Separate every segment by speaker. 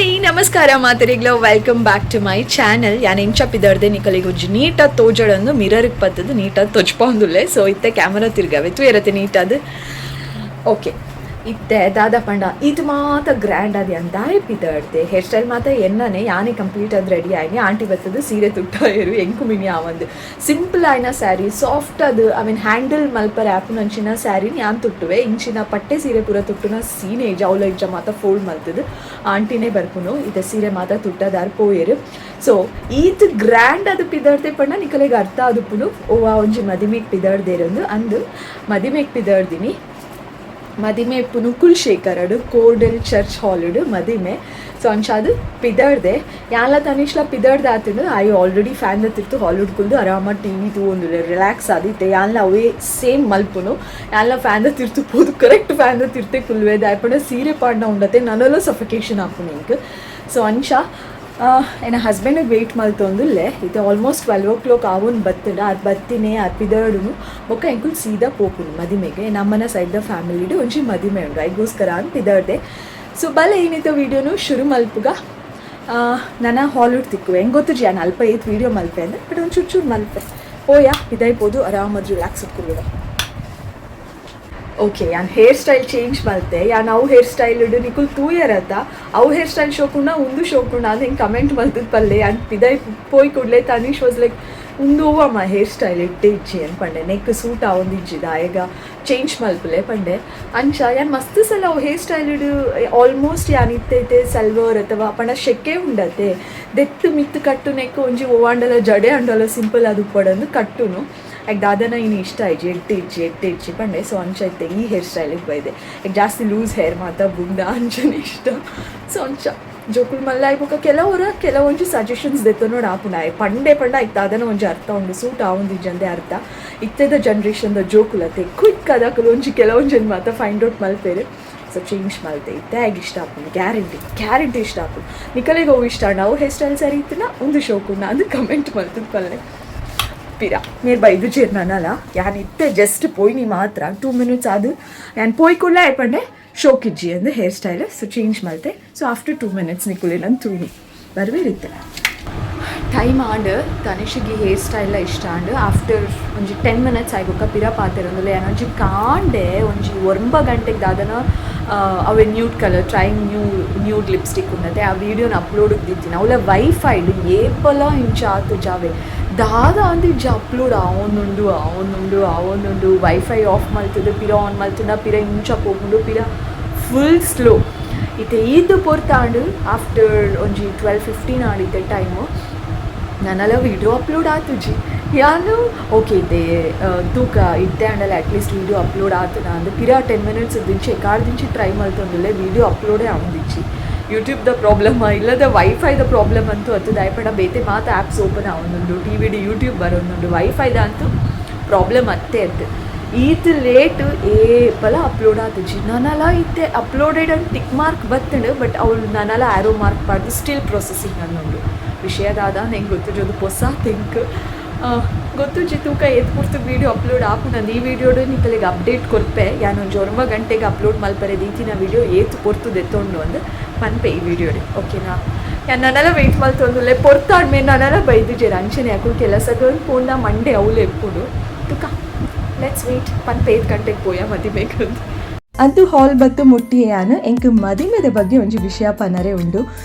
Speaker 1: hi ನಮಸ್ಕಾರ ಮಾತರಿಗ್ಲೋ welcome back to my channel ಯಾನು ಎಂಚ ಪಿದರ್ದೆ ನಿಕಲಿಗೆ ಒಂಜಿ ನೀಟಾಗಿ ತೋಜಡನ್ನು ಮಿರರ್ಗೆ ಪತ್ತದು ನೀಟಾಗಿ ತೊಚ್ಪೊಂದುಲ್ಲೆ ಸೊ ಇತ್ತೆ ಕ್ಯಾಮರಾ ತಿರ್ಗಾವೆ ತೂಯರತ್ತೆ ನೀಟಾದ ಓಕೆ ಇತ್ತೆ ದಾದ ಪಂಡ ಇದು ಮಾತ ಗ್ರ್ಯಾಂಡ್ ಅದು ಅಂತ ಪಿದರ್ದೆ ಹೇರ್ ಸ್ಟೈಲ್ ಮಾತ ಎನ್ನನೆ ಯಾನೇ ಕಂಪ್ಲೀಟ್ ಅದು ರೆಡಿ ಆಯ್ನಿ ಆಂಟಿ ಬರ್ತದೆ ಸೀರೆ ತುಟ್ಟಾಯರು ಎಂಕು ಮಿನಿ ಆವಂದು ಸಿಂಪಲ್ ಆಯ್ನ ಸ್ಯಾರಿ ಸಾಫ್ಟ್ ಅದು ಐ ಮೀನ್ ಹ್ಯಾಂಡಲ್ ಮಲ್ಪರ ಆ್ಯಪ್ ನಂಚಿನ ಸ್ಯಾರಿನ ಯಾನ್ ತುಟ್ಟುವೆ ಇಂಚಿನ ಪಟ್ಟೆ ಸೀರೆ ಪೂರ ತುಟ್ಟುನ ಸೀನೆ ಜೌಲ ಇಜ್ಜ ಮಾತ ಫೋಲ್ಡ್ ಮಲ್ತದು ಆಂಟಿನೇ ಬರ್ಪುನು ಇದು ಸೀರೆ ಮಾತ ತುಟ್ಟದಾರು ಪೋಯರು ಸೊ ಈತ್ ಗ್ರ್ಯಾಂಡ್ ಅದು ಪಿದರ್ದೆ ಪಂಡ ನಿಕಲೆಗೆ ಅರ್ಥ ಆದುಪ್ಪುನು ಓ ಒಂಜಿ ಮದಿಮೆಗೆ ಪಿದರ್ದೇರೊಂದು ಅಂದು ಮದಿಮೆಗೆ ಪಿದರ್ದಿನಿ ಮದಿಮೆ ಇಪ್ಪುನು ಕುಲ್ಶೇಖರಡು ಕೋರ್ಡಲ್ ಚರ್ಚ್ ಹಾಲಿಡು ಮದಿಮೆ ಸೊ ಅಂಚಾದು ಪಿದರ್ದೆ ಯಾನ್ಲ ತನಿಷ್ಲ ಪಿದರ್ದೆ ಆತನು ಐ ಆಲ್ರೆಡಿ ಫ್ಯಾನ್ ತಿರ್ತು ಹಾಲಿವುಡ್ ಕುಲ್ದು ಆರಾಮ ಟಿ ವಿ ತೂ ಒಂದು ರಿಲ್ಯಾಕ್ಸ್ ಆದಿತ್ತೆ ಯಾನ್ಲ ಅವೇ ಸೇಮ್ ಮಲ್ಪುನು ಯಾನ್ಲ ಫ್ಯಾನ್ ತಿರ್ತು ಪೋದು ಕರೆಕ್ಟ್ ಫ್ಯಾನ್ ತಿರ್ತೆ ಕುಲ್ವೇದ ಆಯ್ಪಂಡ ಸೀರೆ ಪಾಡ್ನ ಉಂಡತೆ ನನ್ನಲ್ಲೂ ಸಫಿಕೇಶನ್ ಹಾಪುನು ಇಂಕ್ ಸೊ ಅಂಚ ನನ್ನ ಹಸ್ಬೆಂಡಿಗೆ ವೆಯ್ಟ್ ಮಲ್ತೊಂದುಲ್ಲೆ ಇದು ಆಲ್ಮೋಸ್ಟ್ 12 o'clock ಆವೊಂದು ಬತ್ತಡ ಅದು ಬತ್ತಿನೇ ಅದು ಪಿದರ್ಡುನು ಬೊಕ್ಕ ಎಂಕುಲು ಸೀದಾ ಪೋಪುನು ಮದಿಮೆಗೆ ನಮ್ಮನ ಸೈಡ್ ದ ಫ್ಯಾಮಿಲಿಡು ಒಂಜಿ ಮದಿಮೆ ಉಂಡು ಐಗೋಸ್ಕರ ಅಂತ ಪಿದರ್ದೆ ಸೊ ಬಲೆ ಏನಿತ್ತು ವೀಡಿಯೋನು ಶುರು ಮಲ್ಪುಗ ನನ್ನ ಹಾಲಿವುಡ್ ತಿಕ್ಕು ಹೆಂಗೆ ಗೊತ್ತು ಜಿ ನಾನು ಅಲ್ಪ ಏತ್ ವೀಡಿಯೋ ಮಲ್ಪೆ ಅಂದರೆ ಬಟ್ ಒಂದು ಚೂರು ಮಲ್ಪೆ ಓಯಾ ಇದಾಯ್ಬೋದು ಆರಾಮದ್ ರಿಲ್ಯಾಕ್ಸ್ ಇಟ್ಕೊಳ್ಬೇಡ ಓಕೆ ಯಾನ್ ಹೇರ್ ಸ್ಟೈಲ್ ಚೇಂಜ್ ಮಲ್ತೆ ಯಾನ್ ಅವು ಹೇರ್ ಸ್ಟೈಲ್ ಇಡು ನಿಕುಲ್ ತೂಯರತ್ತ ಅವು ಹೇರ್ ಸ್ಟೈಲ್ ಶೋಕುಂಡ ಒಂದು ಶೋಕುಂಡ ಅದು ಹಿಂಗೆ ಕಮೆಂಟ್ ಮಲ್ತದ ಪಲ್ಲೆ ಅಂಡ್ ಪಿದೈ ಪೋಯ್ ಕೊಡ್ಲೆ ತನೀಶ್ ವಾಸ್ ಲೈಕ್ ಒಂದು ಅಮ್ಮ ಹೇರ್ ಸ್ಟೈಲ್ ಇಟ್ಟೆ ಇಚ್ಚಿ ಅನ್ಪಂಡೆ ನೆಕ್ ಸೂಟ್ ಆವೊಂದು ಇಜ್ಜಿದ ಈಗ ಚೇಂಜ್ ಮಲ್ಪಲೆ ಪಂಡೆ ಅಂಚ ಯಾನ್ ಮಸ್ತ್ ಸಲ ಅವು ಹೇರ್ ಸ್ಟೈಲ್ ಇಡು ಆಲ್ಮೋಸ್ಟ್ ಯಾನ್ ಇತ್ತೈತೆ ಸಲ್ವರ್ ಅಥವಾ ಪಂಡ ಶೆಕೆ ಉಂಡತೆ ದೆತ್ತು ಮಿತ್ತು ಕಟ್ಟು ನೆಕ್ ಒಂಜಿ ಓವಾಂಡಲ ಜಡೆ ಅಂಡಲ ಸಿಂಪಲ್ ಅದು ಪಡಂದು ಕಟ್ಟುನು ಯಾಕೆ ದಾದನ ಇನ್ನು ಇಷ್ಟ ಆಯ್ತು ಎಟ್ಟೆ ಇಚ್ಚಿ ಪಂಡೆ ಸೊ ಅಂಚ ಐತೆ ಈ ಹೇರ್ ಸ್ಟೈಲಿಗೆ ಬೈದೆ ಯಾಕೆ ಜಾಸ್ತಿ ಲೂಸ್ ಹೇರ್ ಮಾತ ಬುಂದ ಅಂಚನೆ ಇಷ್ಟ ಸೊ ಅಂಚ ಜೋಕುಲ್ ಮಲ್ಲ ಆಯ್ಬೇಕು ಕೆಲವೊಂದು ಸಜೆಷನ್ಸ್ ದೆತ್ತು ನೋಡಿ ಆಪುನ ಪಂಡೆ ಆಯ್ತು ದಾದನ ಒಂಜಿ ಅರ್ಥ ಉಂಡು ಸೂಟ್ ಆವೊಂದು ಇಜ್ಜಂದೆ ಅರ್ಥ ಇತ್ತದ ಜನ್ರೇಷನ್ದ ಜೋಕುಲತೆ ಕ್ವಿಕ್ ಅದಕ್ಕಲು ಒಂಜಿ ಕೆಲವೊಂದು ಜನ ಮಾತ ಫೈಂಡ್ ಔಟ್ ಮಲ್ಪೇರು ಸೊ ಚೇಂಜ್ ಮಲ್ತೆ ಇತ್ತೆ ಆಗಿ ಇಷ್ಟ ಆಪುನು ಗ್ಯಾರಂಟಿ ಇಷ್ಟ ಆಪುನು ನಿಕಲೆಗೆ ಅವು ಇಷ್ಟ ನಾವು ಹೇರ್ ಸ್ಟೈಲ್ ಸರಿ ಇತ್ತನ ಒಂದು ಶೋಕುನ ಅದು ಕಮೆಂಟ್ ಮಲ್ತದ ಪಲ್ಲೆ ಪಿರಾ ನೀರು ಬೈದು ಚೇರ್ ನಾನಲ್ಲ ಯಾನ್ ಇತ್ತೆ ಜಸ್ಟ್ ಪೋಯ್ನಿ ಮಾತ್ರ 2 minutes ಅದು ಯಾನ್ ಪೋಯ್ ಕೂಡ ಆಯ್ಪಂಡೆ ಶೋಕಿಜ್ಜಿ ಅಂದ್ರೆ ಹೇರ್ ಸ್ಟೈಲ್ ಸೊ ಚೇಂಜ್ ಮಲ್ತೆ ಸೊ ಆಫ್ಟರ್ 2 minutes ನಿಕುಲೆ ನಾನು ತೂಯ್ನಿ ಬರ್ಬೇರಿತ್ತೆ ಟೈಮ್ ಆಂಡ್ ತನಿಷಿಗೆ ಹೇರ್ ಸ್ಟೈಲ ಇಷ್ಟ ಆಂಡ್ ಆಫ್ಟರ್ ಒಂಜಿ 10 minutes ಆಯ್ಬೋಕ ಪಿರಾ ಪಾತೆರೊಂದುಲ್ಲ ಏನೊಂಜಿ ಕಾಂಡೆ ಒಂಜಿ 9 ಗಂಟೆಗೆ ದಾದನ ಅವೇ nude colour trying nude lipstick ಉನ್ನತೆ ಆ ವೀಡಿಯೋನ ಅಪ್ಲೋಡ್ ದಿತ್ತೀನಿ ಅವಳ ವೈಫೈಡ್ ಏಪಲ ಇಂಚ ಆತು ಜಾವೆ ದಾದ ಅಂದ್ ಇಜ್ಜ ಅಪ್ಲೋಡ್ ಆವೊಂದುಂಡು ವೈಫೈ ಆಫ್ ಮಲ್ತದೆ ಪಿರ ಆನ್ ಮಲ್ತದ ಪಿರ ಇಂಚ ಪೋಪುಂಡು ಪಿರ ಫುಲ್ ಸ್ಲೋ ಇತ್ತೆ ಈದ್ ಪೊರ್ತಾಂಡು ಆಫ್ಟರ್ ಒಂಜಿ 12-15 ಆಡಿದ್ದೆ ಟೈಮು ನನ್ನೆಲ್ಲ ವೀಡಿಯೋ ಅಪ್ಲೋಡ್ ಆತುಜಿ ಯಾನು ಓಕೆ ಇದೆ ತೂಕ ಇತ್ತೆ ಅಂಡಲ್ಲ ಅಟ್ಲೀಸ್ಟ್ ವೀಡಿಯೋ ಅಪ್ಲೋಡ್ ಆತದ ಅಂದ್ರೆ ಪಿರಾ 10 minutes ದಿಂಚಿ ದಿಂಚಿ ಟ್ರೈ ಮಲ್ತೊಂದುಲ್ಲೆ ವೀಡಿಯೋ ಅಪ್ಲೋಡೇ ಆವೊಂದಿಚ್ಚಿ ಯೂಟ್ಯೂಬ್ದ ಪ್ರಾಬ್ಲಮ್ ಇಲ್ಲದ ವೈಫೈದ ಪ್ರಾಬ್ಲಮ್ ಅಂತೂ ಅದು ದಯಪಡ ಬೇತೆ ಮಾತ ಆ್ಯಪ್ಸ್ ಓಪನ್ ಆವೊಂದುಂಡು ಟಿ ವಿ ಡಿ ಯೂಟ್ಯೂಬ್ ಬರೋಂದುಂಡು ವೈಫೈದ ಅಂತೂ ಪ್ರಾಬ್ಲಮ್ ಅತ್ತೆ ಅತ್ತು ಈತ್ ಲೇಟ್ ಏಪಲ ಅಪ್ಲೋಡ್ ಆತುಜಿ ನನ್ನೆಲ್ಲ ಇತ್ತೆ ಅಪ್ಲೋಡೆಡ್ ಅಂತ ಟಿಕ್ ಮಾರ್ಕ್ ಬತ್ತಂಡು ಬಟ್ ಅವಳು ನನ್ನೆಲ್ಲ ಆ್ಯರೋ ಮಾರ್ಕ್ ಮಾಡ್ದು ಸ್ಟಿಲ್ ಪ್ರೊಸೆಸಿಂಗ್ ಅನ್ನೊಂಡು ವಿಷಯದಾದ ನಂಗೆ ಗೊತ್ತಿರೋದು ಹೊಸ ಥಿಂಕ್ ಗೊತ್ತುಜಿ ತೂಕ ಎತ್ ಪೂರ್ತಿ ವೀಡಿಯೋ ಅಪ್ಲೋಡ್ ಆಪು ನಾನು ಈ ವಿಡಿಯೋಡು ನಿಕಲಿಗೆ ಅಪ್ಡೇಟ್ ಕೊರ್ಪೆ ಯಾನೊಂದು 9 ಗಂಟೆಗೆ ಅಪ್ಲೋಡ್ ಮಲ್ಪರೆ ದೀತಿನ ವೀಡಿಯೋ ಏತ್ ಪೊರ್ತು ದೆತ್ತೊಂಡು ಅಂದು ಪನ್ಪೆ ಈ ವಿಡಿಯೋಡೆ ಓಕೆನಾ ನನ್ನೆಲ್ಲ ವೆಯ್ಟ್ ಮಲ್ತೊಂದುಲ್ಲೆ ಪೊರ್ತಾಡ್ಮೇಲೆ ನನ್ನೆಲ್ಲ ಬೈದಿಜೇರು ಅಂಚನೆ ಯಾಕೋ ಕೆಲಸಗಳು ಪೋಂಡ ಮಂಡೆ ಅವಳು ಎಪ್ಪುಡು ತುಕ ಲೆಟ್ಸ್ ವೆಯ್ಟ್ ಪನ್ಪೆ 5 ಗಂಟೆಗೆ ಪೋಯ ಮದಿಬೇಕಂತ
Speaker 2: ಅಂತೂ ಹಾಲ್ ಬತ್ತು ಮುಟ್ಟಿಯಾನು ಎಂಕ್ ಮದಿಮೆದ ಬಗ್ಗೆ ಒಂಜಿ ವಿಷಯ ಪನರೆ ಉಂಡು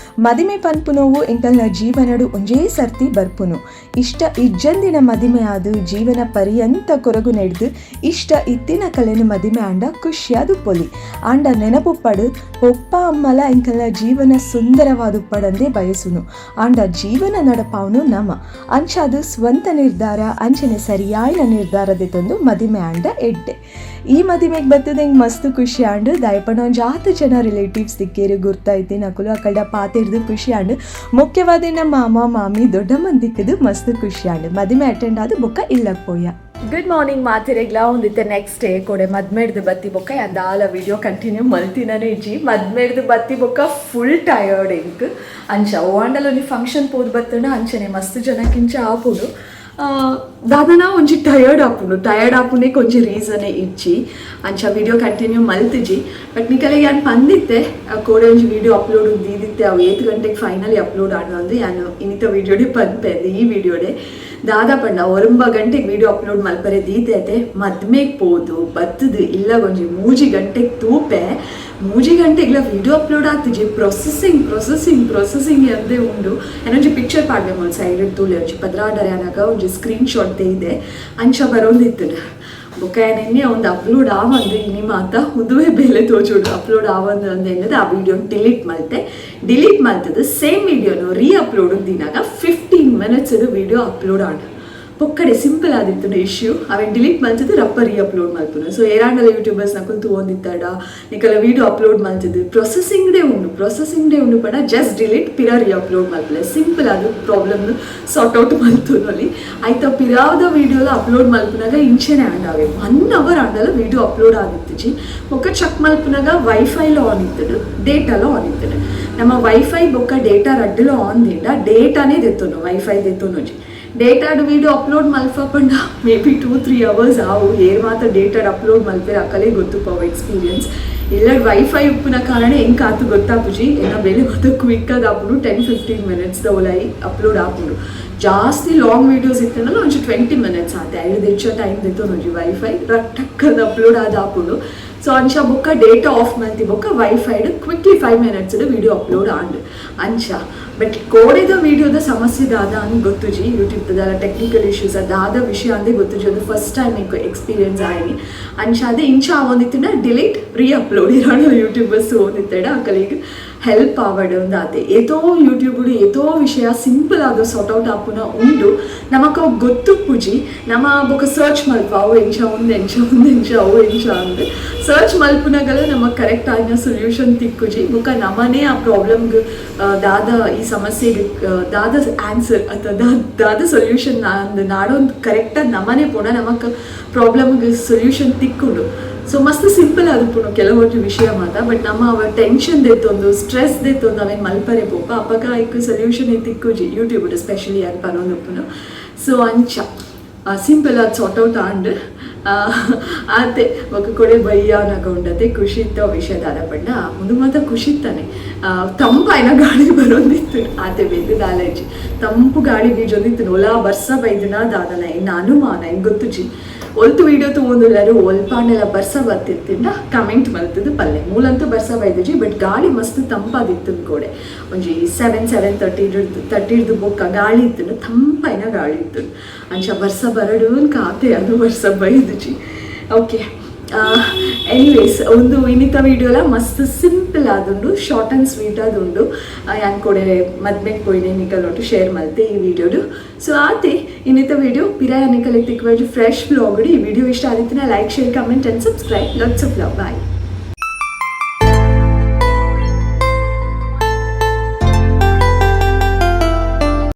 Speaker 2: ಮದಿಮೆ ಪನ್ಪುನೋವು ಎಂಕಲ್ನ ಜೀವನಡು ಒಂಜೇ ಸರ್ತಿ ಬರ್ಪುನು ಇಷ್ಟ ಇಜ್ಜಂದಿನ ಮದಿಮೆ ಆದು ಜೀವನ ಪರ್ಯಂತ ಕೊರಗು ನೆಡ್ದು ಇಷ್ಟ ಇತ್ತಿನ ಕಲೆನು ಮದಿಮೆ ಆಂಡ ಖುಷಿಯಾದು ಪೊಲಿ ಆಂಡ ನೆನಪುಪ್ಪಡು ಒಪ್ಪ ಅಮ್ಮಲ ಎಂಕಲ್ನ ಜೀವನ ಸುಂದರವಾದುಪ್ಪಡಂದೇ ಬಯಸುನು ಆಂಡ ಜೀವನ ನಡಪಾವನು ನಮ ಅಂಚಾದು ಸ್ವಂತ ನಿರ್ಧಾರ ಅಂಚನೆ ಸರಿಯಾಯಿನ ನಿರ್ಧಾರದೆ ತಂದು ಮದಿಮೆ ಆಂಡ ಎಡ್ಡೆ ಈ ಮದಿಮೆಗೆ ಬರ್ತದೆ ಹೆಂಗೆ ಮಸ್ತ್ ಖುಷಿ ಆಂಡು ದಯಪಣ ಒಂದು 10 ಜನ ರಿಲೇಟಿವ್ಸ್ ದಿಕ್ಕೇರು ಗುರ್ತೈತಿ ನಕಲು ಆ ಕಡೆ ಪಾತಿರ್ದು ಖುಷಿ ಆಂಡು ಮುಖ್ಯವಾದ ನಮ್ಮ ಮಾಮ ಮಾಮಿ ದೊಡ್ಡ ಮಂದಿಕ್ಕದು ಮಸ್ತ್ ಖುಷಿ ಆಂಡು ಮದಿಮೆ ಅಟೆಂಡ್ ಆದ ಬೊಕ್ಕ ಇಲ್ಲಕ್ಕೆ ಪೋಯ
Speaker 1: ಗುಡ್ ಮಾರ್ನಿಂಗ್ ಮಾತಿರೆಗ್ಲ ಒಂದಿತ್ತೆ ನೆಕ್ಸ್ಟ್ ಡೇ ಕೊಡೆ ಮದ್ಮೆಡ್ದು ಬತ್ತಿ ಬೊಕ್ಕ ಅಂದಾಲ ವಿಡಿಯೋ ಕಂಟಿನ್ಯೂ ಮಲ್ತಿನೇ ಇಜ್ಜಿ ಮದ್ಮೆಡ್ದು ಬತ್ತಿ ಬೊಕ್ಕ ಫುಲ್ ಟಯರ್ಡ್ ಇಂಕ್ ಅಂಚ ಓಂಡಲ ಒಂದು ಫಂಕ್ಷನ್ ಪೋದು ಬತ್ತಂಡ ಅಂಚನೆ ಮಸ್ತ್ ಜನಕ್ಕಿಂಚ ಆಪುಡು దాదాపు ಒಂಜಿ ಟಯರ್ಡ್ ಆಪುಂಡು ಕೊಂಚ ರೀಸನೇ ಇಜ್ಜಿ ಅಂಚ ವಿಡಿಯೋ ಕಂಟಿನ್ಯೂ ಮಲ್ತಿಜಿ ಬಟ್ ನಿಕಲೆ ಯಾನ್ ಪಂದಿತ್ತೆ ಕೋಡೆ ಒಂಜಿ ವಿಡಿಯೋ ಅಪ್ಲೋಡ್ ದೀದಿತ್ತೆ ಅವು 8 ಗಂಟೆಗೆ ಫೈನಲಿ ಅಪ್ಲೋಡ್ ಆನಂದು ಯಾನು ಇನ್ನಿತ ವಿಡಿಯೋಡೆ ಪನ್ಪೆಂದು ಈ ವಿಡಿಯೋಡೆ ದಾದಾ ಪಂಡ 9 ಗಂಟೆಗೆ ವಿಡಿಯೋ ಅಪ್ಲೋಡ್ ಮಲ್ಪರೆ ದೀತೈತೆ ಮದ್ಮೆಗೆ ಪೋದು ಬತ್ತದು ಇಲ್ಲ ಒಂಜಿ 3 ಗಂಟೆಗೆ ತೂಪೆ 3 ಗಂಟೆಗ್ಲ ವಿಡಿಯೋ ಅಪ್ಲೋಡ್ ಆಗ್ತಿಜಿ ಪ್ರೊಸೆಸಿಂಗ್ ಎಂದೇ ಉಂಡು ಏನೊಂಜಿ ಪಿಕ್ಚರ್ ಪಾಡ್ವೆ ಒಂದು ಸೈಡ್ ತೂಲೆ ಒಂಜಿ ಪದ್ರಾಡರೆ ಅನಾಗ ಒಂಜಿ ಸ್ಕ್ರೀನ್ ಶಾಟ್ ಇದೆ ಅಂಚ ಬರೋದಿತ್ತು ಬೊಕ್ಕ ನೆನ್ನೆ ಒಂದು ಅಪ್ಲೋಡ್ ಆವಂದು ಇನಿ ಮಾತ ಉದುವೆ ಬೇಲೆ ತೋಚುಡು ಅಪ್ಲೋಡ್ ಆವಂದು ಅಂದ ಎನ್ನದು ಆ ವಿಡಿಯೋ ಡಿಲೀಟ್ ಮಲ್ತದು ಸೇಮ್ ವಿಡಿಯೋನು ರೀ ಅಪ್ಲೋಡ್ ದಿನಾಗ 15 minutes ವಿಡಿಯೋ ಅಪ್ಲೋಡ್ ಆಡ ಪೊಕ್ಕಡೆ ಸಿಂಪಲ್ ಆದಿತ್ತು ಇಶ್ಯೂ ಅವೇನು ಡಿಲೀಟ್ ಮಲ್ತದ್ದು ರಪ್ಪ ರೀ ಅಪ್ಲೋಡ್ ಮಲ್ಪುನು ಸೊ ಏರಾಂಡಲ ಯೂಟ್ಯೂಬರ್ಸ್ ನಕುಲು ತೂವೊಂದಿತ್ತಾಡ ನಿಕಲ ವಿಡಿಯೋ ಅಪ್ಲೋಡ್ ಮಲ್ತದ್ದು ಪ್ರೊಸೆಸಿಂಗ್ ಡೇ ಉಂಡು ಪಂಡ ಜಸ್ಟ್ ಡಿಲೀಟ್ ಪಿರ ರೀ ಅಪ್ಲೋಡ್ ಮಲ್ಪಲೆ ಸಿಂಪಲ್ ಅದು ಪ್ರಾಬ್ಲಮ್ನು ಸಾರ್ಟ್ ಔಟ್ ಮಲ್ತುನಲ್ಲಿ ಆಯ್ತಾ ಪಿರಾದ ವಿಡಿಯೋಲ ಅಪ್ಲೋಡ್ ಮಲ್ಪುನಾಗ ಇಂಚೆನೆ ಆಂಡಾವೆ 1 hour ಆಂಡಲ ವಿಡಿಯೋ ಅಪ್ಲೋಡ್ ಆಗಿತ್ತಿಜಿ ಬೊಕ್ಕ ಚೆಕ್ ಮಲ್ಪುನಾಗ ವೈಫೈಲ ಆನ್ ಇತ್ತಡು ಡೇಟಾಲ ಆನ್ ಇತ್ತಡು ನಮ್ಮ ವೈಫೈ ಬೊಕ್ಕ ಡೇಟಾ ರಡ್ಡುಲ ಆನ್ ದಿಂಡ ಡೇಟಾನೇ ದೆತ್ತುನು ವೈಫೈ ದೆತ್ತುನುಜಿ ಡೇಟಾಡ್ ವಿಡಿಯೋ ಅಪ್ಲೋಡ್ ಮಲ್ಪ ಪಂಡ ಮೇ ಬಿ 2-3 hours ಆವು ಏರ್ ಮಾತ್ರ ಡೇಟಾಡ್ ಅಪ್ಲೋಡ್ ಮಲ್ಪೇರೆ ಅಕಲೇ ಗೊತ್ತು ಪವ ಎಕ್ಸ್ಪೀರಿಯನ್ಸ್ ಇಲ್ಲ ವೈಫೈ ಉಪ್ಪುನ ಕಾರಣ ಹೆಂಗೆ ಆತು ಗೊತ್ತಾಪುಜಿ ಏನ ಬೇಲೆ ಗೊತ್ತು ಕ್ವಿಕ್ಕದ ಆಪುಡು 10-15 minutes ಒಲೈ ಅಪ್ಲೋಡ್ ಆಪುಡು ಜಾಸ್ತಿ ಲಾಂಗ್ ವಿಡಿಯೋಸ್ ಇತ್ತಂದ್ರೆ ಒಂಚು 20 minutes ಆತೆ 5 ಹೆಚ್ಚು ಟೈಮ್ ದಿತ್ತು ನೋಜಿ ವೈಫೈ ಟಕ್ಕದ ಅಪ್ಲೋಡ್ ಆದ ಆಪುಡು ಸೊ ಅಂಚ ಬೊಕ್ಕ ಡೇಟಾ ಆಫ್ ಮಲ್ತಿ ಬೊಕ್ಕ ವೈಫೈಡ್ quickly 5 minutes video upload and ಅಂಚ ಬಟ್ ಕೋಡೆದ ವಿಡಿಯೋದ ಸಮಸ್ಯೆ ದಾದ ಅಂತ ಗೊತ್ತುಜಿ ಯೂಟ್ಯೂಬ್ದ ಟೆಕ್ನಿಕಲ್ ಇಶ್ಯೂಸ್ ಅದಾದ ವಿಷಯ ಅಂದೇ ಗೊತ್ತುಜಿ ಅದು ಫಸ್ಟ್ ಟೈಮ್ ನಿಂಗೆ ಎಕ್ಸ್ಪೀರಿಯನ್ಸ್ ಆಯ್ನಿ ಅಂಚ ಅದೇ ಇಂಚ ಆವೊಂದಿತ್ತಿನ ಡಿಲೀಟ್ ರೀ ಅಪ್ಲೋಡ್ ಇರೋಣ ಯೂಟ್ಯೂಬರ್ಸ್ ಓದಿತ್ತೇಡ ಅಕಲಿಗೆ ಹೆಲ್ಪ್ ಆವಡ್ ಆತೆ ಏತೋ ಯೂಟ್ಯೂಬ್ ಏತೋ ವಿಷಯ ಸಿಂಪಲ್ ಆದ ಸಾರ್ಟ್ ಔಟ್ ಆಪುನ ಉಂಡು ನಮಕ್ ಅವು ಗೊತ್ತು ಪುಜಿ ನಮ್ಮ ಬೊಕ್ಕ ಸರ್ಚ್ ಮಲ್ಪ ಅವು ಎಂಚ ಅವು ಎಂಚ ಅಂದ್ರೆ ಸರ್ಚ್ ಮಲ್ಪುನಾಗಲ್ಲ ನಮಗೆ ಕರೆಕ್ಟ್ ಆಗಿನ ಸೊಲ್ಯೂಷನ್ ತಿಕ್ಕುಜಿ ಬೊಕ್ಕ ನಮ್ಮನೇ ಆ ಪ್ರಾಬ್ಲಮ್ಗೆ ದಾದ ಈ ಸಮಸ್ಯೆಗೆ ದಾದ ಆನ್ಸರ್ ಅಥವಾ ದಾದ ಸೊಲ್ಯೂಷನ್ ನಾಡೊಂದು ಕರೆಕ್ಟಾಗಿ ನಮ್ಮನೆ ಪೋಣ ನಮಕ್ ಪ್ರಾಬ್ಲಮ್ಗೆ ಸೊಲ್ಯೂಷನ್ ತಿಕ್ಕುಂಡು ಸೊ ಮಸ್ತ್ ಸಿಂಪಲ್ ಆದುಪ್ಪುನು ಕೆಲವೊಂದು ವಿಷಯ ಮಾತ ಬಟ್ ನಮ್ಮ ಅವ ಟೆನ್ಷನ್ ದೆತ್ತೊಂದು ಸ್ಟ್ರೆಸ್ ದೆತ್ತೊಂದು ಅವೇನು ಮಲ್ಪರೆ ಪೋಪ ಅಪ್ಪಗ ಐಕ್ ಸೊಲ್ಯೂಷನ್ ತಿಕ್ಕುಜಿ ಯೂಟ್ಯೂಬ್ ಸ್ಪೆಷಲಿ ಯಾರು ಪನೊಂದುಪ್ಪುನು ಸೊ ಅಂಚ ಸಿಂಪಲ್ ಅದು ಸಾರ್ಟ್ ಔಟ್ ಆಂಡ್ ಆತೆ ఒక ಕೊಡೆ ಬಯ್ಯ ನಗೊಂಡತೆ ಖುಷಿ ಇತ್ತು ವಿಷಯ ದಾದ ಪಂಡ ಮುಂದು ಮಾತ ಖುಷಿ ಇತ್ತಾನೆ ತಂಪಾಯಿನ ಗಾಳಿ ಬರೋದಿತ್ತು ಆತೆ ಬೇಗ ದಾಲಜಿ ತಂಪು ಗಾಳಿ ಬೀಜೊಂದಿತ್ತು ಒಲಾ ಬರ್ಸ ಬೈದಿನ ದಾದನ ಇನ್ನು ಅನುಮಾನ ಹೆಂಗೆ ಗೊತ್ತುಜಿ ಒಲ್ತು ವಿಡಿಯೋ ತಗೊಂಡಿಲ್ಲರು ಒಲ್ಪಾಂಡೆಲ್ಲ ಬರ್ಸ ಬರ್ತಿರ್ತಿಂದ ಕಮೆಂಟ್ ಮಲ್ತದ್ದು ಪಲ್ಲೆ ಮೂಲಂತೂ ಬರ್ಸ ಬೈದಜಿ ಬಟ್ ಗಾಳಿ ಮಸ್ತ್ ತಂಪಾದಿತ್ತು ಕೋಡೆ ಒಂಜಿ 7-7:30 ಬೊಕ್ಕ ಗಾಳಿ ಇತ್ತು ತಂಪಾಯಿನ ಗಾಳಿ ಇತ್ತು ಅಂಚ ಬರ್ಸ ಬರಡು ಕಾತೆ ಅದು ಬರ್ಸ ಬೈದಜಿ ಓಕೆ ಎನಿವೇಸ್ ಒಂದು ಇನ್ನಿತ ವಿಡಿಯೋಲ ಮಸ್ತ್ ಸಿಂಪಲ್ ಆದುಂಡು ಶಾರ್ಟ್ ಆ್ಯಂಡ್ ಸ್ವೀಟ್ ಆದುಂಡು ಯಾನ್ ಕೊಡೆ ಮದ್ಮೆಗೆ ಪೋಯಿನೆ ನಿಕಲೊಟ್ಟು ಶೇರ್ ಮಲ್ತೆ ಈ ವಿಡಿಯೋಡು ಸೊ ಆತೆ ಇನ್ನಿತ ವಿಡಿಯೋ ಪಿರಾಯ ನಿಕಲಿಗೆ ತಿಕ್ಕುವ ಫ್ರೆಶ್ ಬ್ಲಾಗ್ ಈ ವಿಡಿಯೋ ಇಷ್ಟ ಆದಿತ್ತಿನ like share comment and subscribe lots of love bye